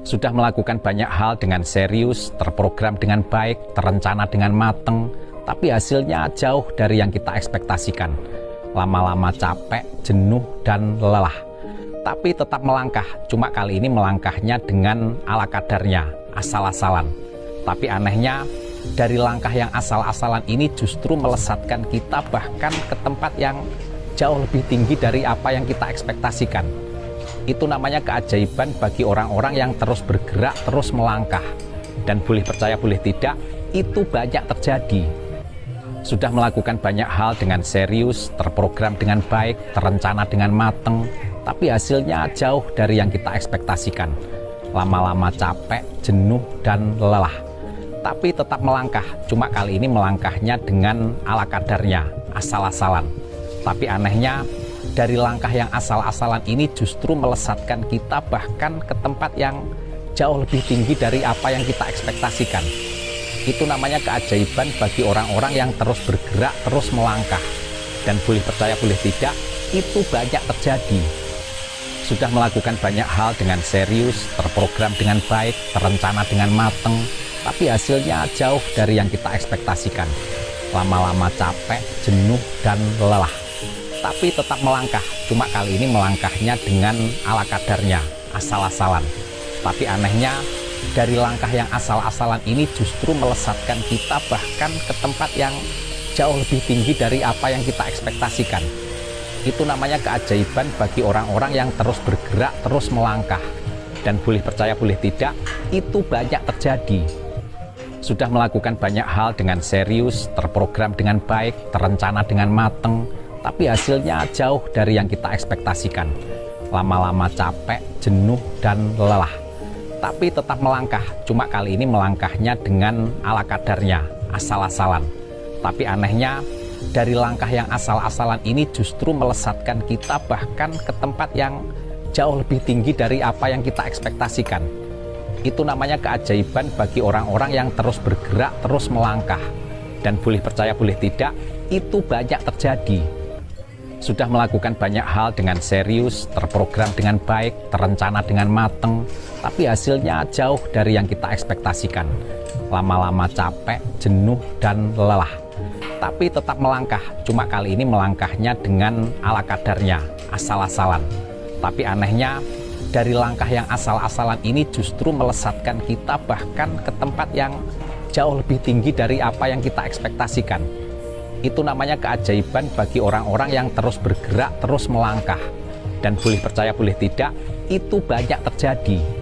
Sudah melakukan banyak hal dengan serius, terprogram dengan baik, terencana dengan mateng, tapi hasilnya jauh dari yang kita ekspektasikan. Lama-lama capek, jenuh, dan lelah. Tapi tetap melangkah, cuma kali ini melangkahnya dengan ala kadarnya, asal-asalan. Tapi anehnya, dari langkah yang asal-asalan ini justru melesatkan kita bahkan ke tempat yang jauh lebih tinggi dari apa yang kita ekspektasikan. Itu namanya keajaiban bagi orang-orang yang terus bergerak, terus melangkah. Dan boleh percaya, boleh tidak, itu banyak terjadi. Sudah melakukan banyak hal dengan serius, terprogram dengan baik, terencana dengan mateng, tapi hasilnya jauh dari yang kita ekspektasikan. Lama-lama capek, jenuh, dan lelah. Tapi tetap melangkah, cuma kali ini melangkahnya dengan ala kadarnya, asal-asalan. Tapi anehnya, dari langkah yang asal-asalan ini justru melesatkan kita bahkan ke tempat yang jauh lebih tinggi dari apa yang kita ekspektasikan. Itu namanya keajaiban bagi orang-orang yang terus bergerak, terus melangkah. Dan boleh percaya, boleh tidak, itu banyak terjadi. Sudah melakukan banyak hal dengan serius, terprogram dengan baik, terencana dengan mateng, tapi hasilnya jauh dari yang kita ekspektasikan. Lama-lama capek, jenuh, dan lelah. Tapi tetap melangkah, cuma kali ini melangkahnya dengan ala kadarnya, asal-asalan. Tapi anehnya, dari langkah yang asal-asalan ini justru melesatkan kita bahkan ke tempat yang jauh lebih tinggi dari apa yang kita ekspektasikan. Itu namanya keajaiban bagi orang-orang yang terus bergerak, terus melangkah. Dan boleh percaya, boleh tidak, itu banyak terjadi. Sudah melakukan banyak hal dengan serius, terprogram dengan baik, terencana dengan mateng, tapi hasilnya jauh dari yang kita ekspektasikan. Lama-lama capek, jenuh, dan lelah. Tapi tetap melangkah, cuma kali ini melangkahnya dengan ala kadarnya, asal-asalan. Tapi anehnya, dari langkah yang asal-asalan ini justru melesatkan kita bahkan ke tempat yang jauh lebih tinggi dari apa yang kita ekspektasikan. Itu namanya keajaiban bagi orang-orang yang terus bergerak, terus melangkah. Dan boleh percaya, boleh tidak, itu banyak terjadi. Sudah melakukan banyak hal dengan serius, terprogram dengan baik, terencana dengan mateng, tapi hasilnya jauh dari yang kita ekspektasikan. Lama-lama capek, jenuh, dan lelah. Tapi tetap melangkah, cuma kali ini melangkahnya dengan ala kadarnya, asal-asalan. Tapi anehnya, dari langkah yang asal-asalan ini justru melesatkan kita bahkan ke tempat yang jauh lebih tinggi dari apa yang kita ekspektasikan. Itu namanya keajaiban bagi orang-orang yang terus bergerak, terus melangkah. Dan boleh percaya, boleh tidak, itu banyak terjadi.